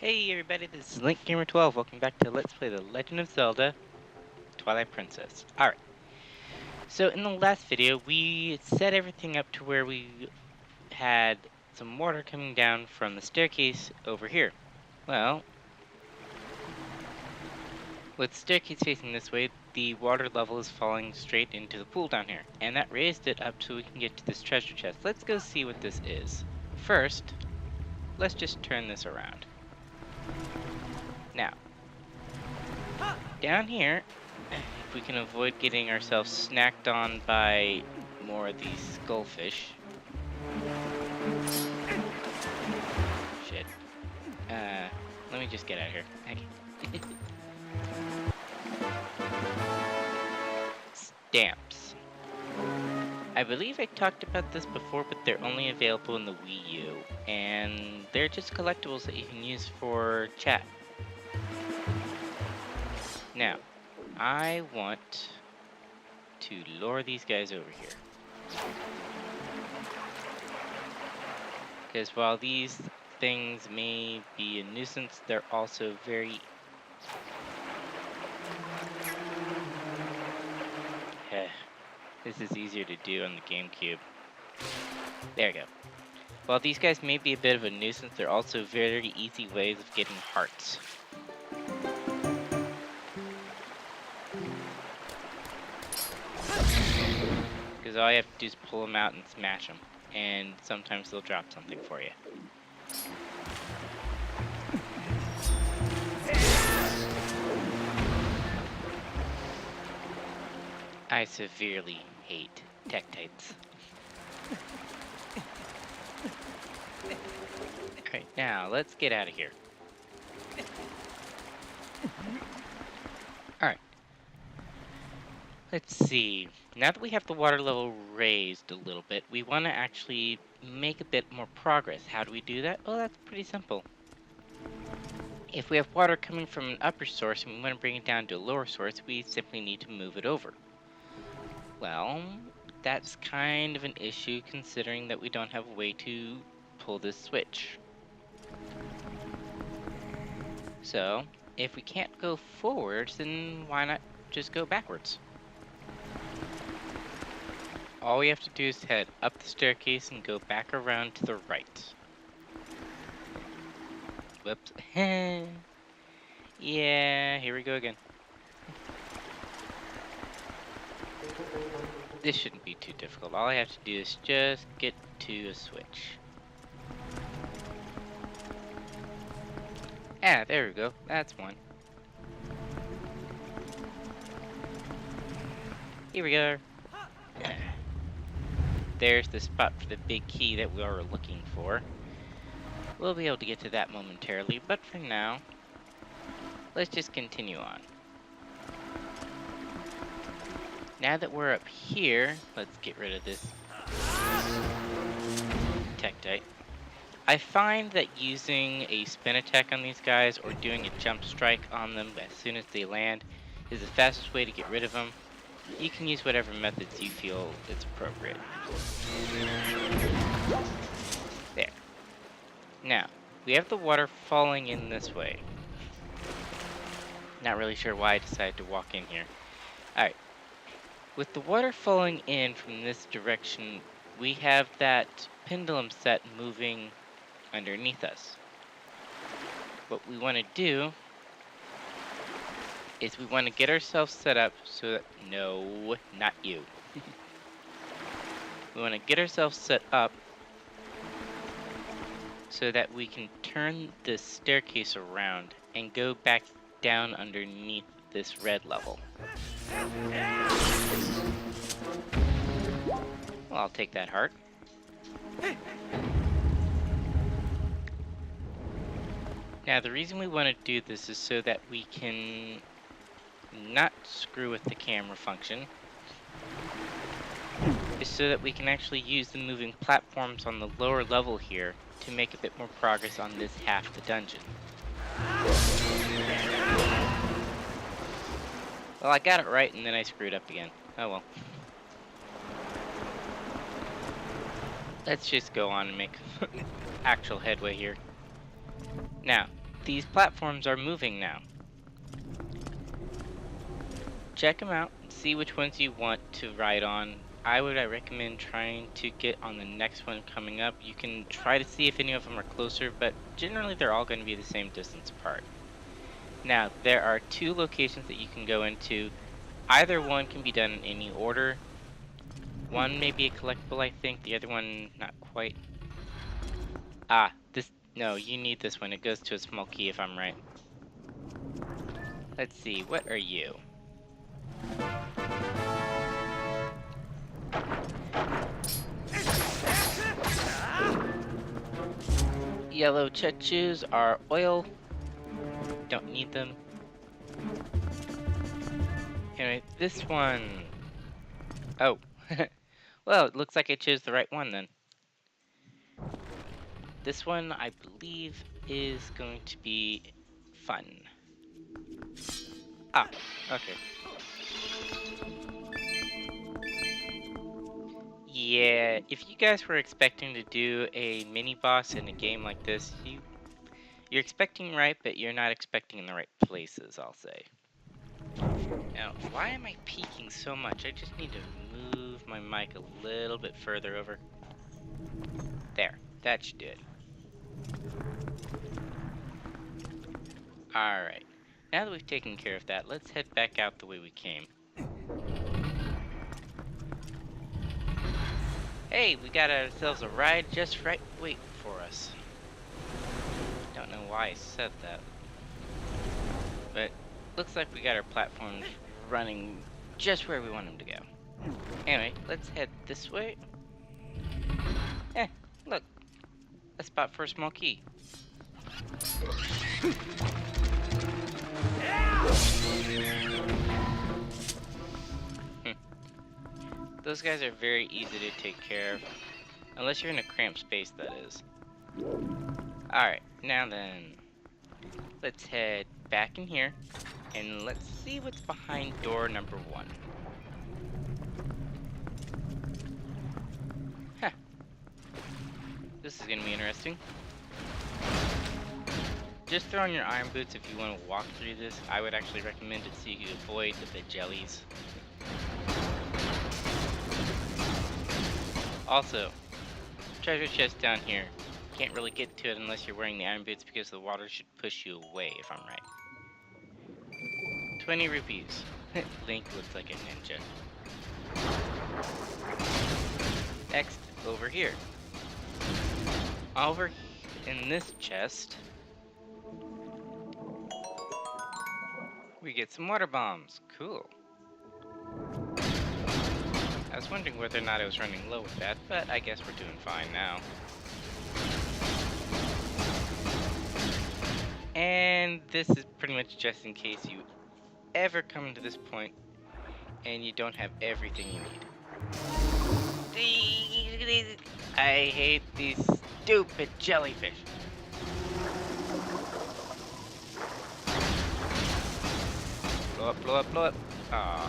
Hey everybody, this is Link Gamer 12. Welcome back to Let's Play The Legend of Zelda Twilight Princess. Alright, so in the last video, we set everything up to where we had some water coming down from the staircase over here. Well, with the staircase facing this way, the water level is falling straight into the pool down here. And that raised it up so we can get to this treasure chest. Let's go see what this is. First, let's just turn this around. Now, down here, if we can avoid getting ourselves snacked on by more of these skullfish. Shit. Let me just get out of here. Okay. Stamps. I believe I talked about this before, but they're only available in the Wii U. And they're just collectibles that you can use for chat. Now, I want to lure these guys over here. Because while these things may be a nuisance, they're also very... This is easier to do on the GameCube. There we go. While these guys may be a bit of a nuisance, they're also very easy ways of getting hearts. Because all you have to do is pull them out and smash them. And sometimes they'll drop something for you. I severely hate Tektites. Alright, now let's get out of here. Alright. Let's see. Now that we have the water level raised a little bit, we want to actually make a bit more progress. How do we do that? Well, that's pretty simple. If we have water coming from an upper source and we want to bring it down to a lower source, we simply need to move it over. Well, that's kind of an issue considering that we don't have a way to pull this switch. So, if we can't go forwards, then why not just go backwards? All we have to do is head up the staircase and go back around to the right. Whoops. Yeah, here we go again. This shouldn't be too difficult. All I have to do is just get to a switch. Ah, there we go. That's one. Here we go. There's the spot for the big key that we were looking for. We'll be able to get to that momentarily, but for now, let's just continue on. Now that we're up here, let's get rid of this Tektite. I find that using a spin attack on these guys or doing a jump strike on them as soon as they land is the fastest way to get rid of them. You can use whatever methods you feel is appropriate. There. Now, we have the water falling in this way. Not really sure why I decided to walk in here. Alright. With the water falling in from this direction, we have that pendulum set moving underneath us. What we want to do is we want to get ourselves set up so that... No, not you. We want to get ourselves set up so that we can turn this staircase around and go back down underneath this red level. Well, I'll take that heart. Now, the reason we want to do this is so that we can not screw with the camera function. Is so that we can actually use the moving platforms on the lower level here to make a bit more progress on this half of the dungeon. Well, I got it right and then I screwed up again. Oh well. Let's just go on and make actual headway here. Now, these platforms are moving now. Check them out, see which ones you want to ride on. I recommend trying to get on the next one coming up. You can try to see if any of them are closer, but generally they're all going to be the same distance apart. Now, there are two locations that you can go into. Either one can be done in any order. One may be a collectible, I think. The other one, not quite. No, you need this one. It goes to a small key if I'm right. Let's see, what are you? Yellow chechus are oil. Don't need them. Anyway, this one. Oh. Well, it looks like I chose the right one then. This one, I believe, is going to be fun. Okay. Yeah, if you guys were expecting to do a mini-boss in a game like this, you're expecting right, but you're not expecting in the right places, I'll say. Now, why am I peeking so much? I just need to move my mic a little bit further over. There, that should do it. Alright, now that we've taken care of that, let's head back out the way we came. Hey, we got ourselves a ride just right waiting for us. Don't know why I said that. But looks like we got our platforms running just where we want them to go. Anyway, let's head this way. Look, a spot for a small key. Those guys are very easy to take care of. Unless you're in a cramped space, that is. Alright, now then. Let's head back in here. And let's see what's behind door number 1. Huh. This is gonna be interesting. Just throw on your iron boots if you want to walk through this. I would actually recommend it so you can avoid the jellies. Also, treasure chest down here. Can't really get to it unless you're wearing the iron boots because the water should push you away, if I'm right. 20 rupees. Link looks like a ninja. Next, over here. Over in this chest, we get some water bombs. Cool. I was wondering whether or not I was running low with that, but I guess we're doing fine now. And this is pretty much just in case you ever come to this point and you don't have everything you need. I hate these stupid jellyfish. Blow up, blow up, blow up. Aww.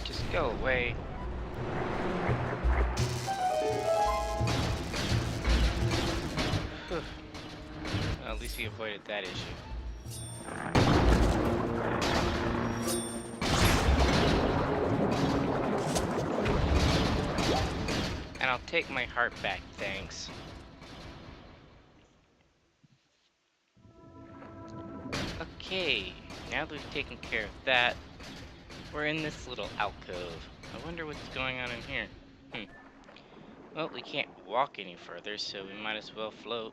Just go away. Well, at least we avoided that issue. And I'll take my heart back, thanks. Okay, now that we've taken care of that, we're in this little alcove. I wonder what's going on in here. Well, we can't walk any further, so we might as well float.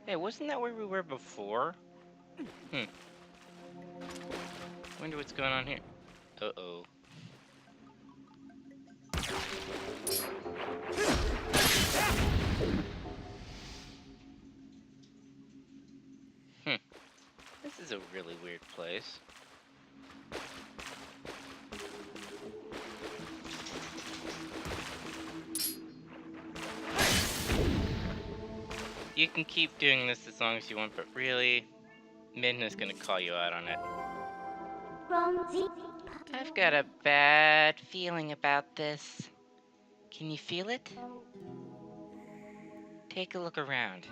Hey, wasn't that where we were before? Wonder what's going on here. Uh-oh. This is a really weird place. You can keep doing this as long as you want, but really, Midna's gonna call you out on it. I've got a bad feeling about this. Can you feel it? Take a look around.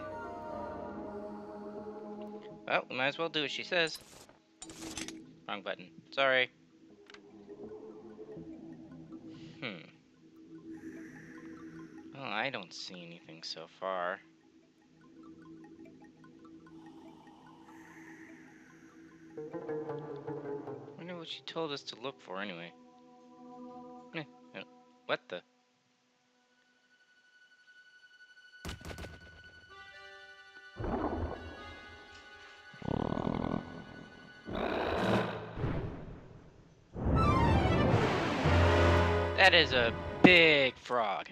Well, we might as well do what she says. Wrong button. Sorry. Well, I don't see anything so far. Wonder what she told us to look for anyway. What the? That is a big frog.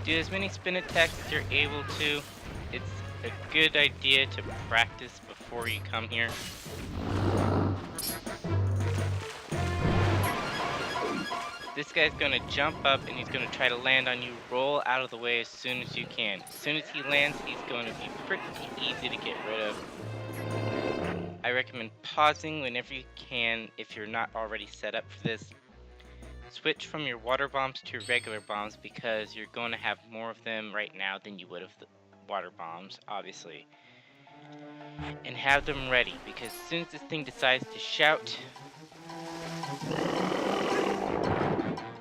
Do as many spin attacks as you're able to. It's a good idea to practice before you come here. This guy's gonna jump up and he's gonna try to land on you. Roll out of the way as soon as you can. As soon as he lands, he's going to be pretty easy to get rid of. I recommend pausing whenever you can if you're not already set up for this. Switch from your water bombs to your regular bombs because you're going to have more of them right now than you would of the water bombs, obviously. And have them ready because as soon as this thing decides to shout,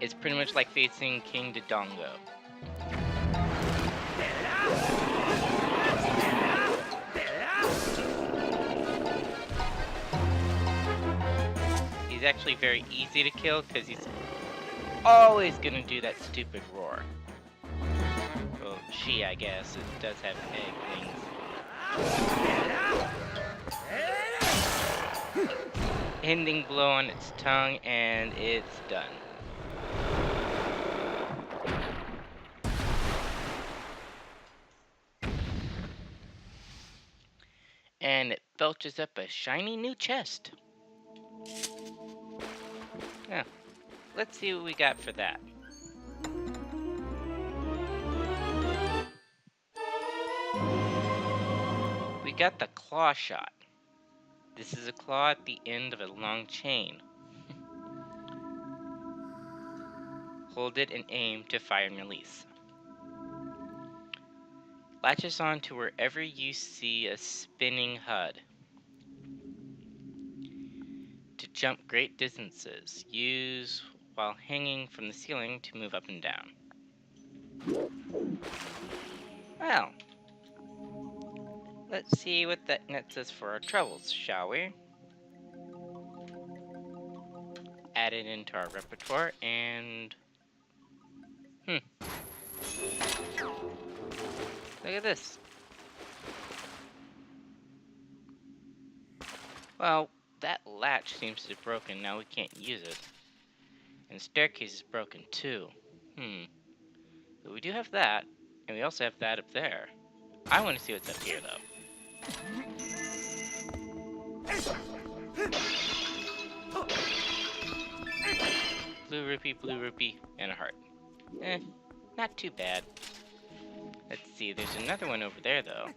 it's pretty much like facing King Dodongo. He's actually very easy to kill because he's always gonna do that stupid roar. Well, she, I guess, it does have egg wings. Ending blow on its tongue, and it's done. And it belches up a shiny new chest. Yeah. Let's see what we got for that. We got the claw shot. This is a claw at the end of a long chain. Hold it and aim to fire and release. Latches on to wherever you see a spinning HUD. To jump great distances, use while hanging from the ceiling to move up and down. Well, let's see what that nets us for our troubles, shall we? Add it into our repertoire and... Look at this. Well, that latch seems to be broken, now we can't use it. And the staircase is broken too. But we do have that, and we also have that up there. I want to see what's up here, though. Blue rupee, and a heart. Not too bad. Let's see, there's another one over there, though.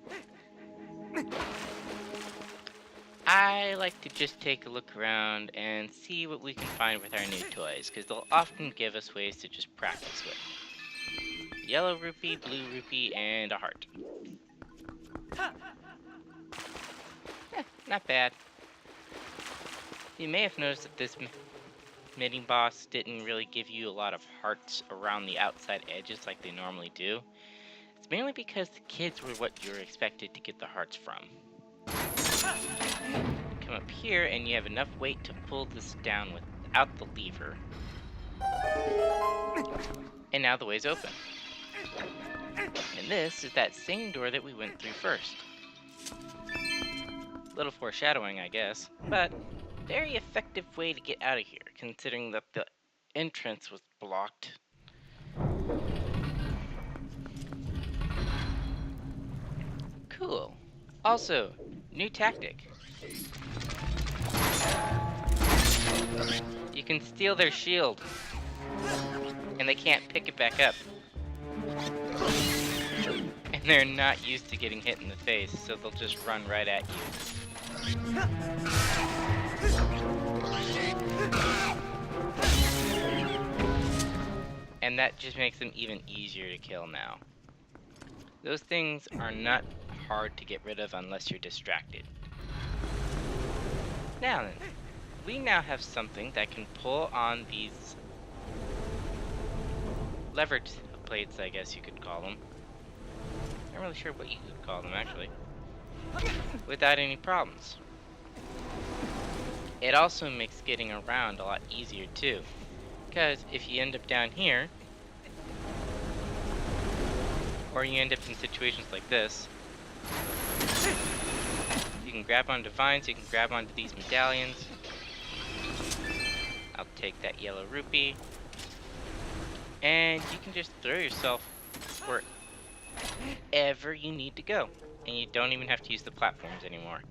I like to just take a look around and see what we can find with our new toys, because they'll often give us ways to just practice with. Yellow rupee, blue rupee, and a heart. Not bad. You may have noticed that this mini boss didn't really give you a lot of hearts around the outside edges like they normally do. It's mainly because the kids were what you were expected to get the hearts from. Come up here and you have enough weight to pull this down without the lever. And now the way's open. And this is that same door that we went through first. Little foreshadowing, I guess, but very effective way to get out of here, considering that the entrance was blocked. Cool. Also, new tactic. You can steal their shield, and they can't pick it back up. And they're not used to getting hit in the face, so they'll just run right at you. And that just makes them even easier to kill now. Those things are not hard to get rid of unless you're distracted. Now then, we now have something that can pull on these leverage plates, I guess you could call them. Not really sure what you could call them, actually. Without any problems. It also makes getting around a lot easier, too. Because if you end up down here, or you end up in situations like this, you can grab onto vines, you can grab onto these medallions. I'll take that yellow rupee. And you can just throw yourself wherever you need to go. And you don't even have to use the platforms anymore.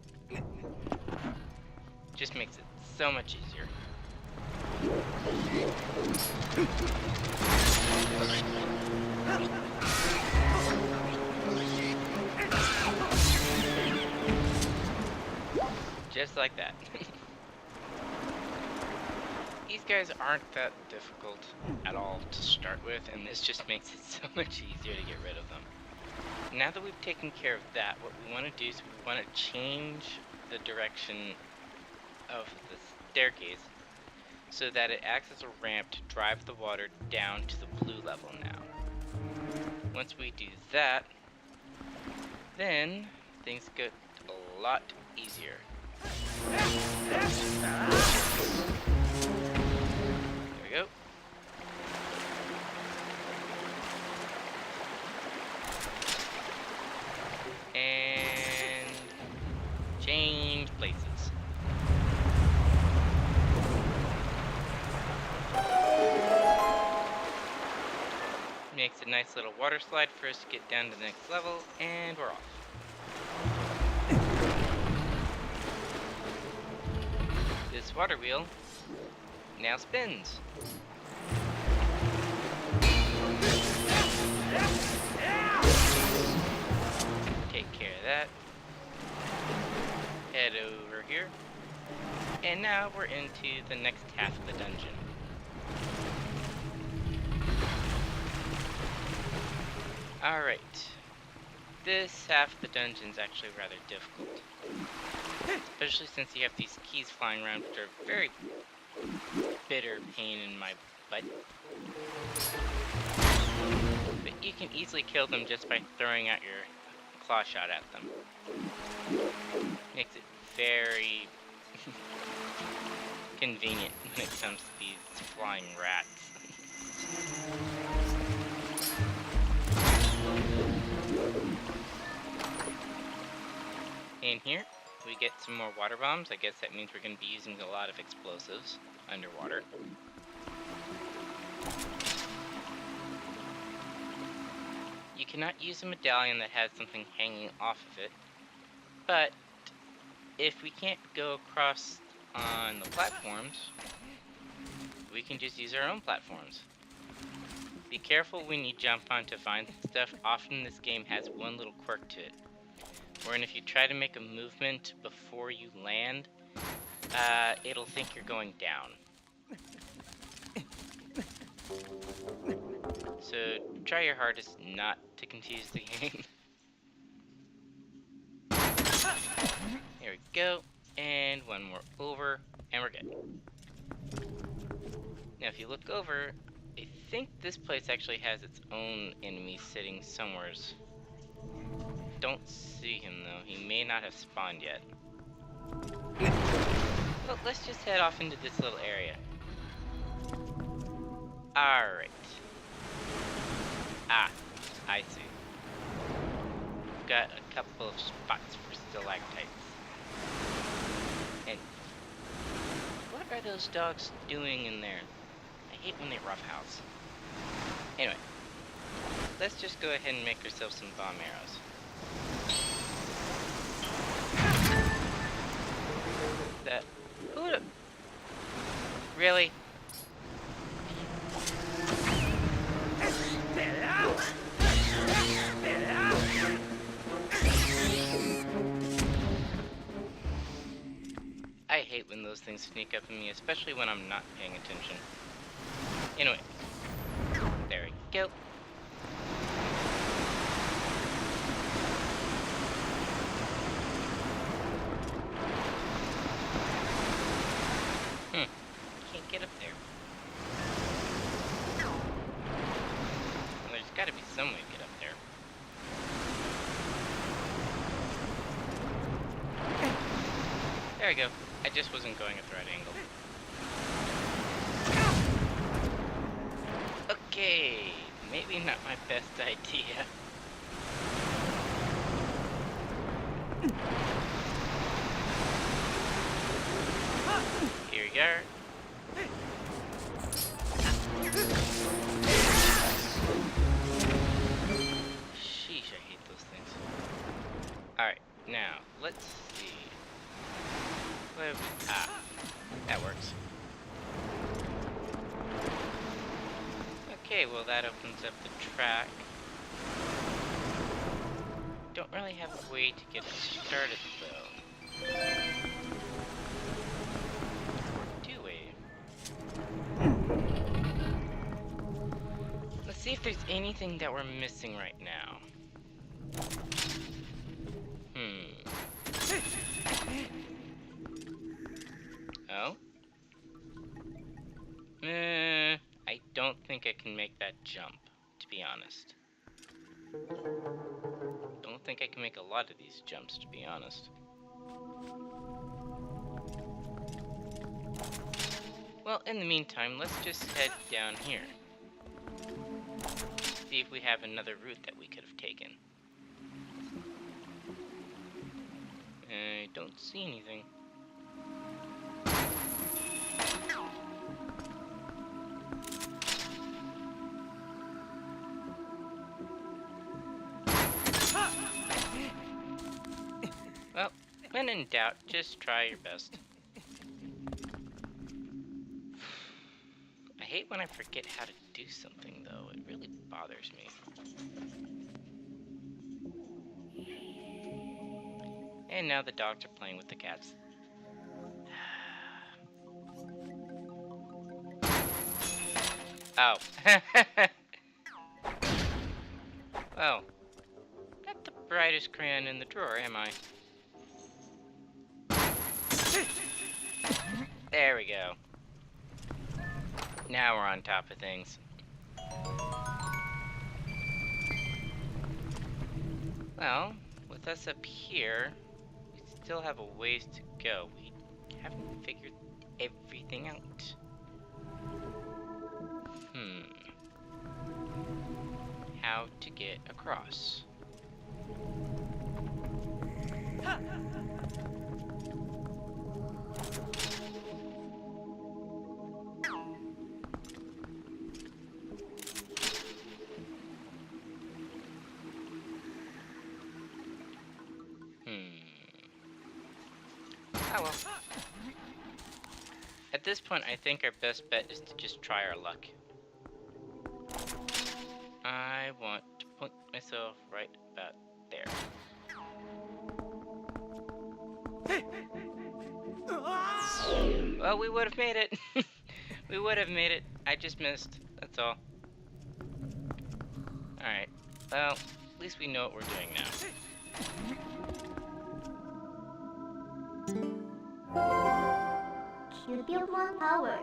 Just makes it so much easier. Just like that. These guys aren't that difficult at all to start with, and this just makes it so much easier to get rid of them. Now that we've taken care of that, what we want to do is we want to change the direction of the staircase so that it acts as a ramp to drive the water down to the blue level now. Once we do that, then things get a lot easier. There we go. And change places. Makes a nice little water slide for us to get down to the next level, and we're off. This water wheel now spins. Take care of that. Head over here. And now we're into the next half of the dungeon. Alright. This half of the dungeon is actually rather difficult. Especially since you have these keys flying around, which are a very bitter pain in my butt. But you can easily kill them just by throwing out your claw shot at them. Makes it very convenient when it comes to these flying rats. In here, we get some more water bombs. I guess that means we're going to be using a lot of explosives underwater. You cannot use a medallion that has something hanging off of it, but if we can't go across on the platforms, we can just use our own platforms. Be careful when you jump onto vines and stuff. Often this game has one little quirk to it, wherein if you try to make a movement before you land, it'll think you're going down. So try your hardest not to confuse the game. Here we go, and one more over, and we're good. Now if you look over, I think this place actually has its own enemy sitting somewheres. Don't see him though, he may not have spawned yet. But let's just head off into this little area. Alright. Ah, I see. Got a couple of spots for stalactites. And what are those dogs doing in there? I hate when they roughhouse. Anyway, let's just go ahead and make ourselves some bomb arrows. Really? I hate when those things sneak up on me, especially when I'm not paying attention. Anyway, there we go. Can't get up there. Well, there's gotta be some way to get up there. There we go. I just wasn't going at the right angle. Okay, maybe not my best idea. Here we go. Sheesh, I hate those things. Alright, now, let's see. That works. Okay, well that opens up the track. Don't really have a way to get it started though. Do we? Let's see if there's anything that we're missing right now. Oh? I don't think I can make that jump, to be honest. Don't think I can make a lot of these jumps, to be honest. Well, in the meantime, let's just head down here. See if we have another route that we could have taken. I don't see anything. Well, when in doubt, just try your best. I hate when I forget how to do something, though. It really bothers me. And now the dogs are playing with the cats. Oh. Well, not the brightest crayon in the drawer, am I? There we go. Now we're on top of things. Well, with us up here, we still have a ways to go. We haven't figured everything out. How to get across. Oh well. At this point, I think our best bet is to just try our luck. I want to put myself right about there. Well, we would have made it. We would have made it. I just missed. That's all. Alright. Well, at least we know what we're doing now. Q-Build 1 power.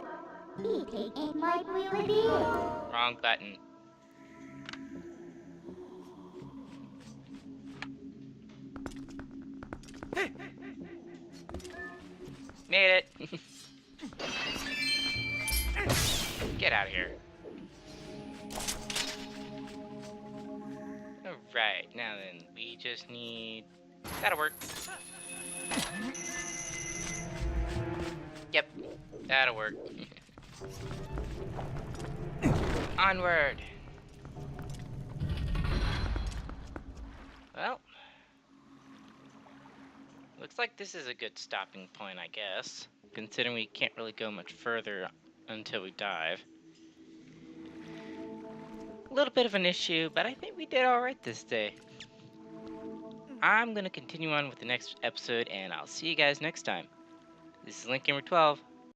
Eating ain't might really be. Wrong button. Made it. Get out of here. Alright, now then, we just need... That'll work. Yep, that'll work. Onward! Well, looks like this is a good stopping point, I guess. Considering we can't really go much further until we dive. A little bit of an issue, but I think we did all right this day. I'm going to continue on with the next episode, and I'll see you guys next time. This is Link Gamer 12.